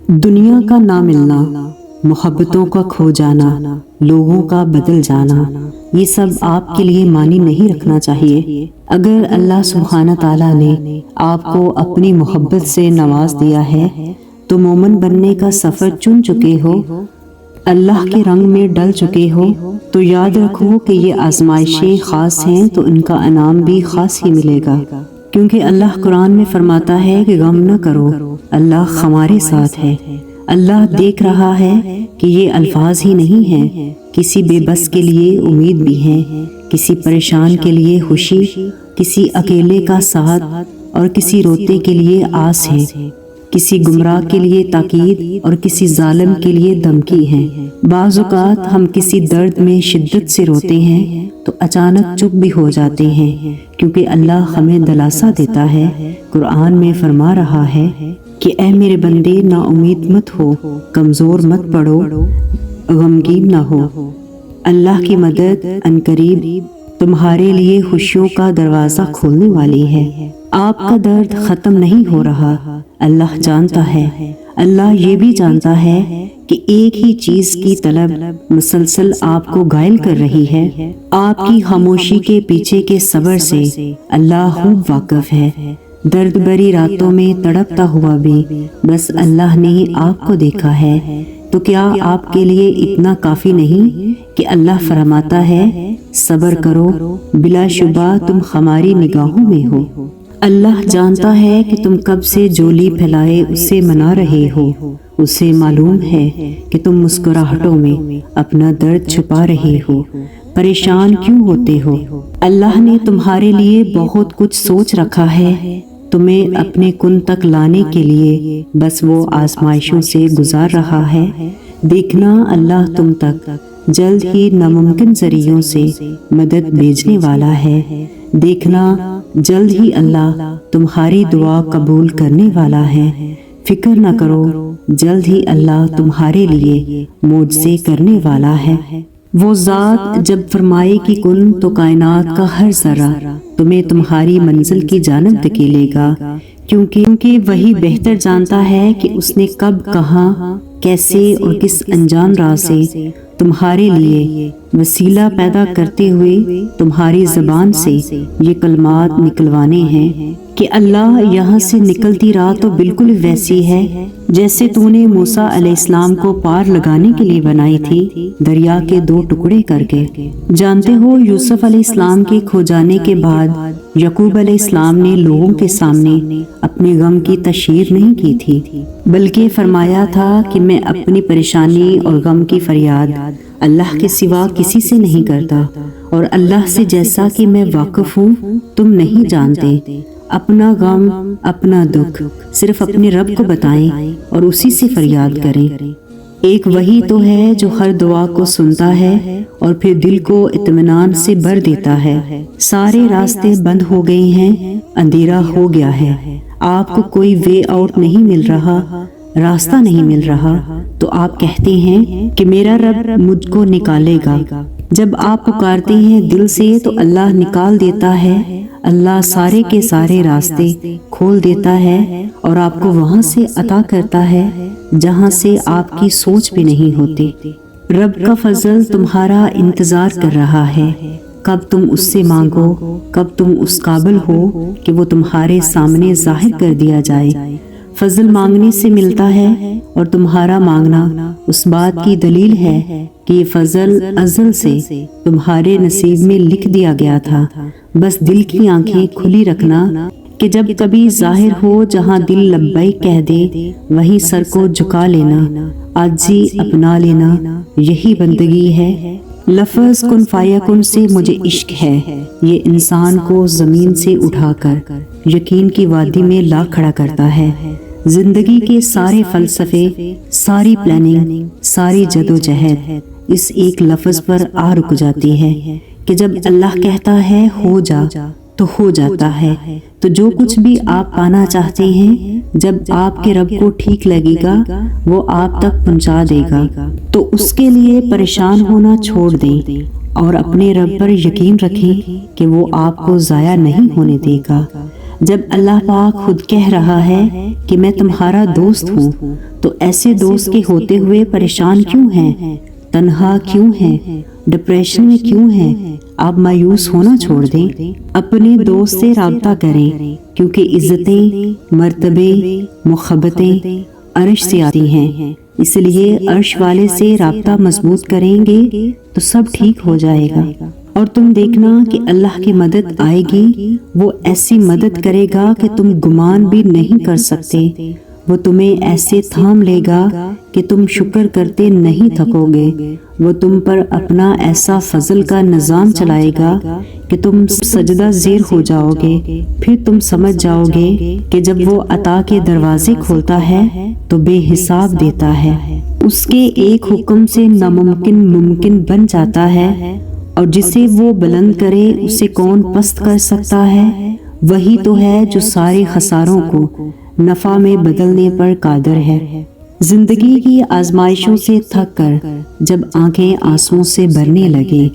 دنیا کا نہ ملنا، محبتوں کا کھو جانا، لوگوں کا بدل جانا، یہ سب آپ کے لیے معنی نہیں رکھنا چاہیے۔ اگر اللہ سبحانہ تعالیٰ نے آپ کو اپنی محبت سے نواز دیا ہے تو مومن بننے کا سفر چن چکے ہو، اللہ کے رنگ میں ڈل چکے ہو، تو یاد رکھو کہ یہ آزمائشیں خاص ہیں تو ان کا انعام بھی خاص ہی ملے گا، کیونکہ اللہ قرآن میں فرماتا ہے کہ غم نہ کرو، اللہ ہمارے ساتھ ہے۔ اللہ دیکھ رہا ہے کہ یہ الفاظ ہی نہیں ہیں، کسی بے بس کے لیے امید بھی ہے، کسی پریشان کے لیے خوشی، کسی اکیلے کا ساتھ اور کسی روتے کے لیے آس ہے، کسی گمراہ کے لیے تاکید اور کسی ظالم کے لیے دھمکی ہے۔ بعض اوقات ہم کسی درد میں شدت سے روتے ہیں تو اچانک چپ بھی ہو جاتے ہیں، کیونکہ اللہ ہمیں دلاسا دیتا ہے۔ قرآن میں فرما رہا ہے کہ اے میرے بندے، نا امید مت ہو، کمزور مت پڑو، غمگین نہ ہو، اللہ کی مدد عنقریب تمہارے لیے خوشیوں کا دروازہ کھولنے والی ہے۔ آپ کا درد ختم نہیں ہو رہا، اللہ جانتا ہے۔ اللہ یہ بھی جانتا ہے کہ ایک ہی چیز کی طلب مسلسل آپ کو گھائل کر رہی ہے۔ آپ کی خاموشی کے پیچھے کے صبر سے اللہ خوب واقف ہے۔ درد بری راتوں میں تڑپتا ہوا بھی بس اللہ نے ہی آپ کو دیکھا ہے، تو کیا آپ کے لیے اتنا کافی نہیں کہ اللہ فرماتا ہے صبر کرو، بلا شبہ تم ہماری نگاہوں میں ہو۔ اللہ جانتا ہے کہ تم کب سے جولی پھیلائے اسے منا رہے ہو، اسے معلوم ہے کہ تم مسکراہٹوں میں اپنا درد چھپا رہے ہو، پریشان کیوں ہوتے ہو۔ اللہ نے تمہارے لیے بہت کچھ سوچ رکھا ہے، تمہیں اپنے کن تک لانے کے لیے بس وہ آزمائشوں سے گزار رہا ہے۔ دیکھنا اللہ تم تک جلد ہی ناممکن ذریعوں سے مدد بھیجنے والا ہے۔ دیکھنا جلد ہی اللہ تمہاری دعا قبول کرنے والا ہے۔ فکر نہ کرو، جلد ہی اللہ تمہارے لیے معجزے کرنے والا ہے۔ وہ ذات جب فرمائے کہ کن تو کائنات کا ہر ذرہ تمہیں تمہاری منزل کی جانب دھکیلے گا، کیونکہ وہی بہتر جانتا ہے کہ اس نے کب، کہاں، کیسے اور کس انجان راہ سے تمہارے لیے وسیلہ پیدا کرتے ہوئے تمہاری زبان سے یہ کلمات نکلوانے ہیں کہ اللہ یہاں سے نکلتی راہ تو بالکل ویسی ہے جیسے تو نے موسیٰ علیہ السلام کو پار لگانے کے لیے بنائی تھی، دریا کے 2 ٹکڑے کر کے۔ جانتے ہو یوسف علیہ السلام کے کھو جانے کے بعد یعقوب علیہ السلام نے لوگوں کے سامنے اپنے غم کی تشہیر نہیں کی تھی، بلکہ فرمایا تھا کہ میں اپنی پریشانی اور غم کی فریاد اللہ کے سوا کسی سے نہیں کرتا، اور اللہ سے جیسا کہ میں واقف ہوں تم نہیں جانتے۔ اپنا غم، اپنا دکھ صرف اپنے رب کو بتائیں اور اسی سے فریاد کریں۔ ایک وہی تو ہے جو ہر دعا کو سنتا ہے اور پھر دل کو اطمینان سے بھر دیتا ہے۔ سارے راستے بند ہو گئے ہیں، اندھیرا ہو گیا ہے، آپ کو کوئی وے آؤٹ نہیں مل رہا، راستہ نہیں مل رہا، تو آپ کہتے ہیں کہ میرا رب مجھ کو نکالے گا۔ جب آپ پکارتے ہیں دل سے تو اللہ نکال دیتا ہے، اللہ سارے کے سارے راستے کھول دیتا ہے اور آپ کو وہاں سے عطا کرتا ہے جہاں سے آپ کی سوچ بھی نہیں ہوتی۔ رب کا فضل تمہارا انتظار کر رہا ہے، کب تم اس سے مانگو، کب تم اس قابل ہو کہ وہ تمہارے سامنے ظاہر کر دیا جائے۔ فضل مانگنے سے ملتا ہے اور تمہارا مانگنا اس بات کی دلیل ہے کہ یہ فضل ازل سے تمہارے نصیب میں لکھ دیا گیا تھا۔ بس دل کی آنکھیں کھلی رکھنا کہ جب کبھی ظاہر ہو جہاں دل لبیک کہہ دے وہیں سر کو جھکا لینا، عاجزی اپنا لینا، یہی بندگی ہے۔ لفظ کن فیکن سے مجھے عشق ہے، یہ انسان کو زمین سے اٹھا کر یقین کی وادی میں لا کھڑا کرتا ہے۔ زندگی کے سارے فلسفے، ساری پلاننگ، ساری جدوجہد اس ایک لفظ پر آ رک جاتی ہے کہ جب اللہ کہتا ہے ہو جا تو ہو جاتا ہے۔ تو جو کچھ بھی آپ پانا چاہتے ہیں جب آپ کے رب کو ٹھیک لگے گا وہ آپ تک پہنچا دے گا، تو اس کے لیے پریشان ہونا چھوڑ دیں اور اپنے رب پر یقین رکھیں کہ وہ آپ کو ضائع نہیں ہونے دے گا۔ جب اللہ پاک خود کہہ رہا ہے کہ میں تمہارا دوست ہوں، تو ایسے دوست کے ہوتے ہوئے پریشان کیوں ہیں، تنہا کیوں ہیں، ڈپریشن میں کیوں ہیں؟ آپ مایوس ہونا چھوڑ دیں، اپنے دوست سے رابطہ کریں، کیونکہ عزتیں، مرتبے، محبتیں عرش سے آتی ہیں، اس لیے عرش والے سے رابطہ مضبوط کریں گے تو سب ٹھیک ہو جائے گا، اور تم دیکھنا کہ اللہ کی مدد آئے گی، وہ ایسی مدد کرے گا کہ تم گمان بھی نہیں کر سکتے، وہ تمہیں ایسے تھام لے گا کہ تم شکر کرتے نہیں تھکو گے، وہ تم پر اپنا ایسا فضل کا نظام چلائے گا کہ تم سجدہ زیر ہو جاؤ گے، پھر تم سمجھ جاؤ گے کہ جب وہ عطا کے دروازے کھولتا ہے تو بے حساب دیتا ہے، اس کے ایک حکم سے ناممکن ممکن بن جاتا ہے، اور جسے وہ بلند کرے اسے کون پست کر سکتا ہے؟ وہی تو ہے جو سارے خساروں کو نفع میں بدلنے پر قادر ہے۔ زندگی کی آزمائشوں سے تھک کر جب آنکھیں آنسوؤں سے بھرنے لگے،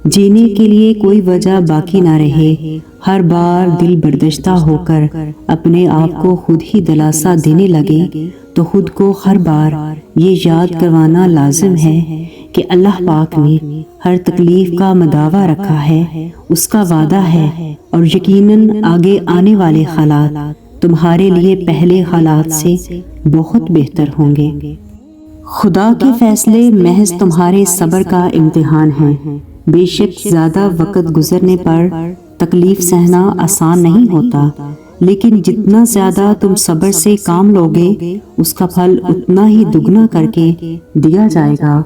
جینے کے لیے کوئی وجہ باقی نہ رہے، ہر بار دل برداشتہ ہو کر اپنے آپ کو خود ہی دلاسا دینے لگے، تو خود کو ہر بار یہ یاد کروانا لازم ہے کہ اللہ پاک نے ہر تکلیف کا مداوع رکھا ہے، اس کا وعدہ ہے، اور یقیناً آگے آنے والے حالات تمہارے لیے پہلے حالات سے بہت بہتر ہوں گے۔ خدا کے فیصلے محض تمہارے صبر کا امتحان ہیں، بے شک زیادہ وقت گزرنے پر تکلیف سہنا آسان نہیں ہوتا، لیکن جتنا زیادہ تم صبر سے کام لوگے اس کا پھل اتنا ہی دگنا کر کے دیا جائے گا،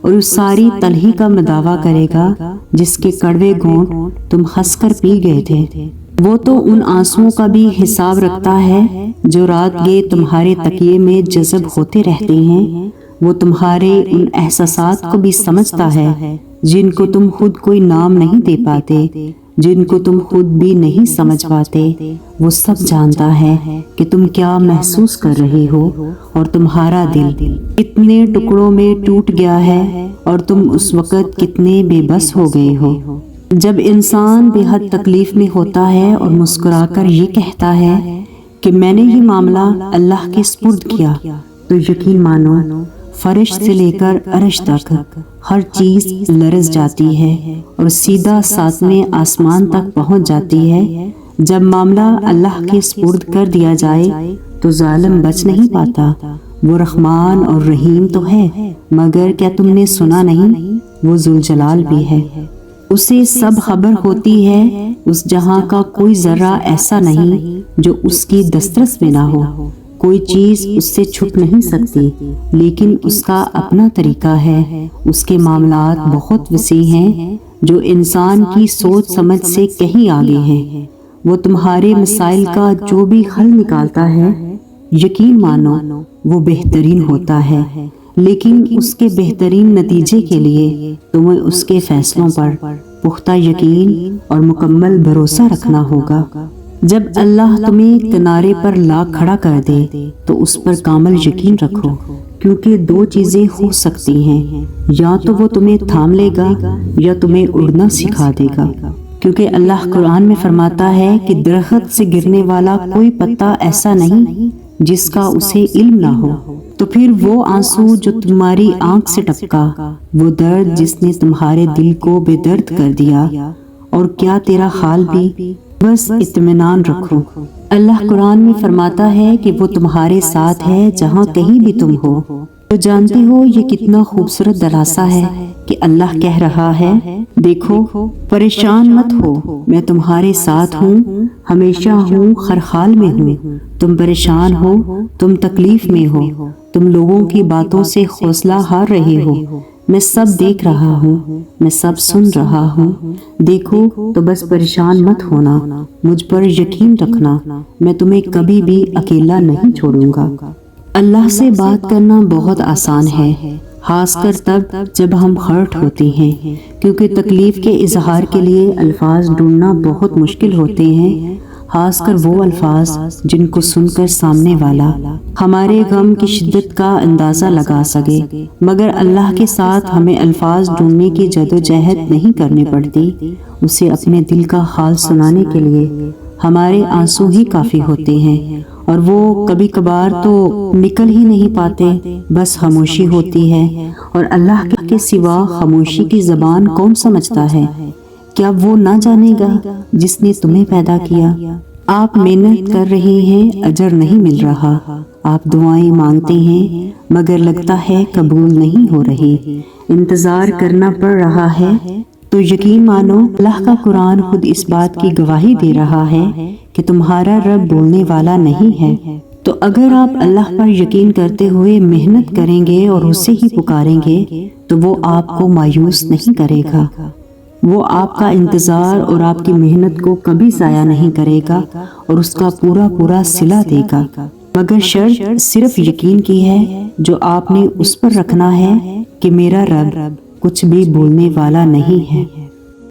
اور اس ساری تلخی کا مداوع کرے گا جس کے کڑوے گھونٹ تم ہنس کر پی گئے تھے۔ وہ تو ان آنسوؤں کا بھی حساب رکھتا ہے جو رات گئے تمہارے تکیے میں جذب ہوتے رہتے ہیں، وہ تمہارے ان احساسات کو بھی سمجھتا ہے جن کو تم خود کوئی نام نہیں دے پاتے، جن کو تم خود بھی نہیں سمجھ پاتے، وہ سب جانتا ہے کہ تم کیا محسوس کر رہے ہو، اور تمہارا دل کتنے ٹکڑوں میں ٹوٹ گیا ہے، اور تم اس وقت کتنے بے بس ہو گئے ہو۔ جب انسان بے حد تکلیف میں ہوتا ہے اور مسکرا کر یہ کہتا ہے کہ میں نے یہ معاملہ اللہ کے سپرد کیا، تو یقین مانو فرش سے لے کر عرش تک ہر چیز لرز جاتی ہے اور سیدھا ساتویں آسمان تک پہنچ جاتی ہے۔ جب معاملہ اللہ کے سپرد کر دیا جائے تو ظالم بچ نہیں پاتا، وہ رحمان اور رحیم تو ہے، مگر کیا تم نے سنا نہیں، وہ ذوالجلال بھی ہے، اسے سب خبر ہوتی ہے، اس جہاں کا کوئی ذرہ ایسا نہیں جو اس کی دسترس میں نہ ہو، کوئی چیز اس سے چھپ نہیں سکتی، لیکن اس کا اپنا طریقہ ہے، اس کے معاملات بہت وسیع ہیں جو انسان کی سوچ سمجھ سے کہیں آگے ہیں۔ وہ تمہارے مسائل کا جو بھی حل نکالتا ہے، یقین مانو وہ بہترین ہوتا ہے، لیکن اس کے بہترین نتیجے کے لیے تمہیں اس کے فیصلوں پر پختہ یقین اور مکمل بھروسہ رکھنا ہوگا۔ جب اللہ تمہیں کنارے پر لا کھڑا کر دے تو اس پر کامل یقین رکھو، کیونکہ دو چیزیں ہو سکتی ہیں، یا تو وہ تمہیں تھام لے گا یا تمہیں اڑنا سکھا دے گا، کیونکہ اللہ قرآن میں فرماتا ہے کہ درخت سے گرنے والا کوئی پتا ایسا نہیں جس کا اسے علم نہ ہو۔ تو پھر وہ آنسو جو تمہاری آنکھ سے ٹپکا، وہ درد جس نے تمہارے دل کو بے درد کر دیا، اور کیا تیرا حال بھی، بس اطمینان رکھو۔ اللہ قرآن میں فرماتا ہے کہ وہ تمہارے ساتھ ہے جہاں کہیں بھی تم ہو۔ تو جانتے ہو یہ کتنا خوبصورت دلاسا ہے کہ اللہ کہہ رہا ہے، دیکھو پریشان مت ہو، میں تمہارے ساتھ ہوں، ہمیشہ ہوں، ہر حال میں ہوں۔ تم پریشان ہو، تم تکلیف میں ہو، تم لوگوں کی باتوں سے حوصلہ ہار رہے ہو، میں سب دیکھ رہا ہوں، میں سب سن رہا ہوں۔ دیکھو تو بس پریشان مت ہونا، مجھ پر یقین رکھنا، میں تمہیں کبھی بھی اکیلا نہیں چھوڑوں گا۔ اللہ سے بات کرنا بہت آسان ہے، خاص کر تب جب ہم ہرٹ ہوتے ہیں، کیونکہ تکلیف کے اظہار کے لیے الفاظ ڈھونڈنا بہت مشکل ہوتے ہیں، خاص کر وہ الفاظ جن کو سن کر سامنے والا ہمارے غم کی شدت کا اندازہ لگا سکے۔ مگر اللہ کے ساتھ ہمیں الفاظ ڈھونڈنے کی جدوجہد نہیں کرنی پڑتی، اسے اپنے دل کا حال سنانے کے لیے ہمارے آنسو ہی کافی ہوتے ہیں، اور وہ کبھی کبھار تو نکل ہی نہیں پاتے، بس خاموشی ہوتی ہے، اور اللہ کے سوا خاموشی کی زبان کون سمجھتا ہے؟ کیا وہ نہ جانے گا جس نے تمہیں پیدا کیا؟ آپ محنت کر رہے ہیں، اجر نہیں مل رہا، آپ دعائیں مانگتے ہیں مگر لگتا ہے قبول نہیں ہو رہی، انتظار کرنا پڑ رہا ہے، تو یقین مانو اللہ کا قرآن خود اس بات کی گواہی دے رہا ہے کہ تمہارا رب بولنے والا نہیں ہے۔ تو اگر آپ اللہ پر یقین کرتے ہوئے محنت کریں گے اور اسے ہی پکاریں گے تو وہ آپ کو مایوس نہیں کرے گا، وہ آپ کا انتظار اور آپ کی محنت کو کبھی ضائع نہیں کرے گا اور اس کا پورا پورا صلہ دے گا، مگر شرط صرف یقین کی ہے جو آپ نے اس پر رکھنا ہے کہ میرا رب کچھ بھی بولنے والا نہیں ہے۔